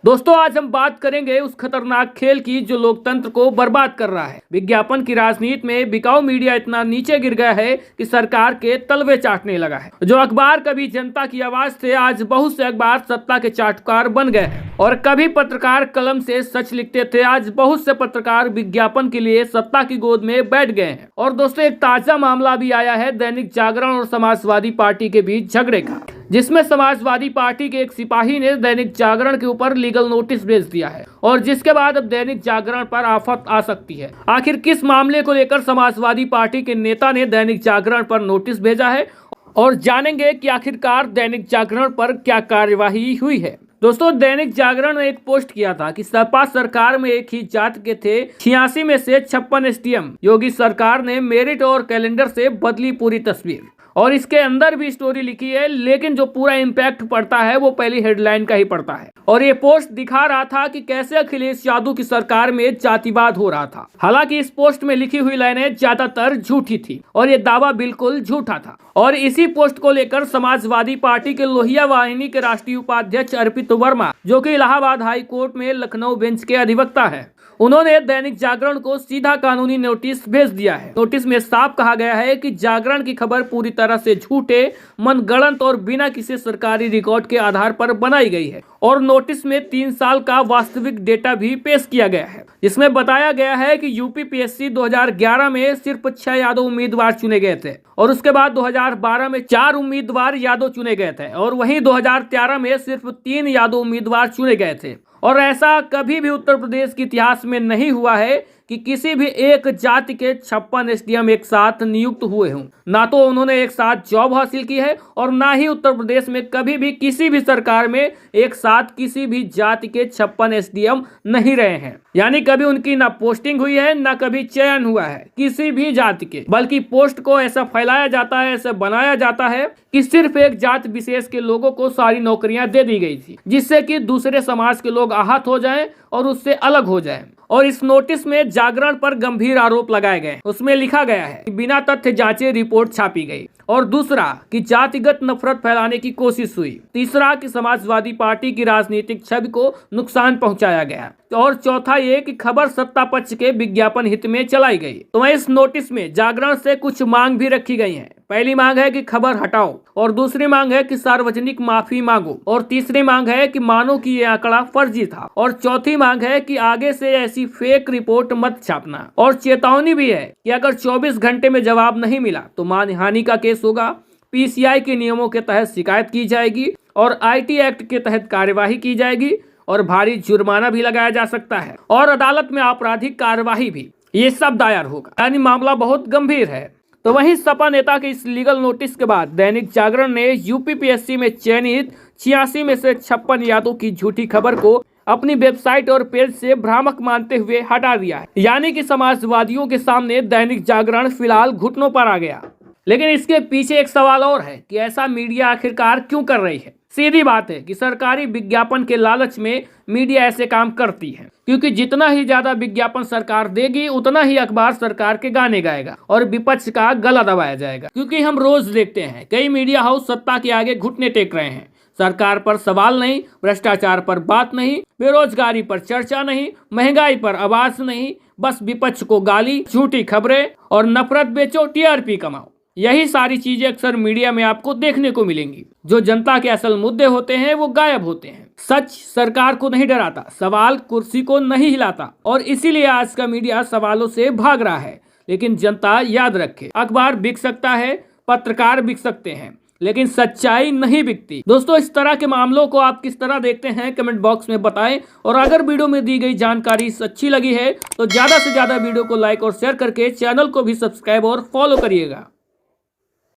दोस्तों आज हम बात करेंगे उस खतरनाक खेल की जो लोकतंत्र को बर्बाद कर रहा है। विज्ञापन की राजनीति में बिकाऊ मीडिया इतना नीचे गिर गया है कि सरकार के तलवे चाटने लगा है। जो अखबार कभी जनता की आवाज थे, आज बहुत से अखबार सत्ता के चाटुकार बन गए हैं। और कभी पत्रकार कलम से सच लिखते थे, आज बहुत से पत्रकार विज्ञापन के लिए सत्ता की गोद में बैठ गए हैं। और दोस्तों एक ताजा मामला भी आया है दैनिक जागरण और समाजवादी पार्टी के बीच झगड़े का, जिसमें समाजवादी पार्टी के एक सिपाही ने दैनिक जागरण के ऊपर लीगल नोटिस भेज दिया है और जिसके बाद अब दैनिक जागरण पर आफत आ सकती है। आखिर किस मामले को लेकर समाजवादी पार्टी के नेता ने दैनिक जागरण पर नोटिस भेजा है और जानेंगे कि आखिरकार दैनिक जागरण पर क्या कार्यवाही हुई है। दोस्तों दैनिक जागरण ने एक पोस्ट किया था कि सपा सरकार में एक ही जात के थे 86 में से 56 एसडीएम। योगी सरकार ने मेरिट और कैलेंडर से बदली पूरी तस्वीर। और इसके अंदर भी स्टोरी लिखी है, लेकिन जो पूरा इम्पैक्ट पड़ता है वो पहली हेडलाइन का ही पड़ता है। और ये पोस्ट दिखा रहा था कि कैसे अखिलेश यादव की सरकार में जातिवाद हो रहा था। हालांकि इस पोस्ट में लिखी हुई लाइनें ज्यादातर झूठी थी और ये दावा बिल्कुल झूठा था। और इसी पोस्ट को लेकर समाजवादी पार्टी के लोहिया वाहिनी के राष्ट्रीय उपाध्यक्ष अर्पित वर्मा, जो कि इलाहाबाद हाई कोर्ट में लखनऊ बेंच के अधिवक्ता है, उन्होंने दैनिक जागरण को सीधा कानूनी नोटिस भेज दिया है। नोटिस में साफ कहा गया है कि जागरण की खबर पूरी तरह से झूठे, मनगढ़ंत और बिना किसी सरकारी रिकॉर्ड के आधार पर बनाई गई है। और नोटिस में 3 साल का वास्तविक डेटा भी पेश किया गया है, जिसमें बताया गया है कि यूपीपीएससी 2011 में सिर्फ 6 यादव उम्मीदवार चुने गए थे और उसके बाद 2012 में 4 उम्मीदवार यादव चुने गए थे और वहीं 2013 में सिर्फ 3 यादव उम्मीदवार चुने गए थे। और ऐसा कभी भी उत्तर प्रदेश के इतिहास में नहीं हुआ है कि किसी भी एक जाति के 56 एसडीएम एक साथ नियुक्त हुए हों। ना तो उन्होंने एक साथ जॉब हासिल की है और ना ही उत्तर प्रदेश में कभी भी किसी भी सरकार में एक साथ किसी भी जाति के 56 एसडीएम नहीं रहे हैं। यानी कभी उनकी ना पोस्टिंग हुई है, ना कभी चयन हुआ है किसी भी जाति के। बल्कि पोस्ट को ऐसा फैलाया जाता है, ऐसा बनाया जाता है कि सिर्फ एक जाति विशेष के लोगों को सारी नौकरियां दे दी गई थी, जिससे कि दूसरे समाज के लोग आहत हो जाएं और उससे अलग हो जाएं। और इस नोटिस में जागरण पर गंभीर आरोप लगाए गए। उसमें लिखा गया है कि बिना तथ्य जांचे रिपोर्ट छापी गई। और दूसरा कि जातिगत नफरत फैलाने की कोशिश हुई। तीसरा कि समाजवादी पार्टी की राजनीतिक छवि को नुकसान पहुंचाया गया। और चौथा ये कि खबर सत्ता पक्ष के विज्ञापन हित में चलाई गई। तो इस नोटिस में जागरण से कुछ मांग भी रखी गई है। पहली मांग है कि खबर हटाओ और दूसरी मांग है कि सार्वजनिक माफी मांगो और तीसरी मांग है कि मानो कि ये आंकड़ा फर्जी था और चौथी मांग है कि आगे से ऐसी फेक रिपोर्ट मत छापना। और चेतावनी भी है कि अगर 24 घंटे में जवाब नहीं मिला तो मानहानि का केस होगा, पीसीआई के नियमों के तहत शिकायत की जाएगी और आईटी एक्ट के तहत कार्यवाही की जाएगी और भारी जुर्माना भी लगाया जा सकता है और अदालत में आपराधिक कार्यवाही भी, ये सब दायर होगा। यानी मामला बहुत गंभीर है। तो वहीं सपा नेता के इस लीगल नोटिस के बाद दैनिक जागरण ने यूपीपीएससी में चयनित 86 में से 56 यादव की झूठी खबर को अपनी वेबसाइट और पेज से भ्रामक मानते हुए हटा दिया है। यानी कि समाजवादियों के सामने दैनिक जागरण फिलहाल घुटनों पर आ गया। लेकिन इसके पीछे एक सवाल और है कि ऐसा मीडिया आखिरकार क्यों कर रही है। सीधी बात है कि सरकारी विज्ञापन के लालच में मीडिया ऐसे काम करती है, क्योंकि जितना ही ज्यादा विज्ञापन सरकार देगी उतना ही अखबार सरकार के गाने गाएगा और विपक्ष का गला दबाया जाएगा। क्योंकि हम रोज देखते हैं कई मीडिया हाउस सत्ता के आगे घुटने टेक रहे हैं। सरकार पर सवाल नहीं, भ्रष्टाचार पर बात नहीं, बेरोजगारी पर चर्चा नहीं, महंगाई पर आवाज नहीं, बस विपक्ष को गाली, झूठी खबरें और नफरत बेचो, टीआरपी कमाओ। यही सारी चीजें अक्सर मीडिया में आपको देखने को मिलेंगी। जो जनता के असल मुद्दे होते हैं वो गायब होते हैं। सच सरकार को नहीं डराता, सवाल कुर्सी को नहीं हिलाता और इसीलिए आज का मीडिया सवालों से भाग रहा है। लेकिन जनता याद रखे, अखबार बिक सकता है, पत्रकार बिक सकते हैं, लेकिन सच्चाई नहीं बिकती। दोस्तों इस तरह के मामलों को आप किस तरह देखते हैं कमेंट बॉक्स में बताएं। और अगर वीडियो में दी गई जानकारी अच्छी लगी है तो ज्यादा से ज्यादा वीडियो को लाइक और शेयर करके चैनल को भी सब्सक्राइब और फॉलो करिएगा।